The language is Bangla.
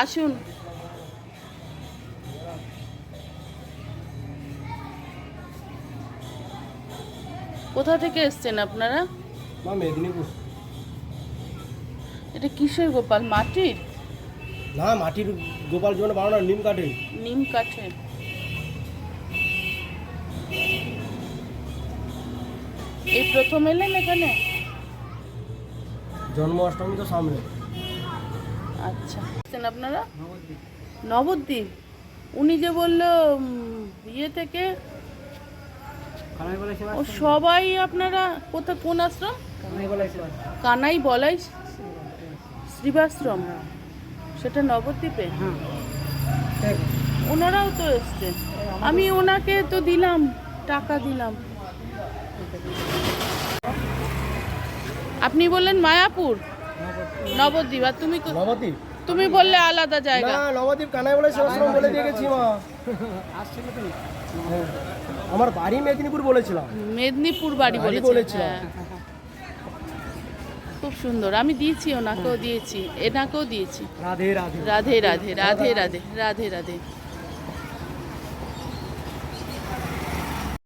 আসুন। কোথা থেকে এসছেন আপনারা? মেদিনীপুর। এটা কিসের গোপাল? মাটির? না, মাটির গোপাল জীবনে বানানো, নিম কাঠে। নিম কাঠের। এই প্রথম এলেন এখানে? জন্মাষ্টমী তো সামনে। আচ্ছা, আপনারা নবদ্বীপ। উনি যে বললো ইয়ে থেকে, ও সবাই আপনারা কোথা, কোন আশ্রম? কানাই বলাই শ্রীবাশ্রম, সেটা নবদ্বীপে। ওনারাও তো এসছে, আমি ওনাকে তো দিলাম, টাকা দিলাম। আপনি বললেন মায়াপুর, নবদ্বীপ। আর তুমি নবদ্বীপ? তুমি বললে আলাদা জায়গা। না, নবদ্বীপ কানাই বলাই শ্রীবাশ্রম বলে দিয়ে গেছি মা। আমার বাড়ি মেদিনীপুর বলেছিলাম। মেদিনীপুর বাড়ি বলেছিলাম। খুব সুন্দর, আমি দিয়েছি, ওনাকেও দিয়েছি, এনাকেও দিয়েছি। রাধে রাধে। রাধে রাধে রাধে রাধে রাধে রাধে।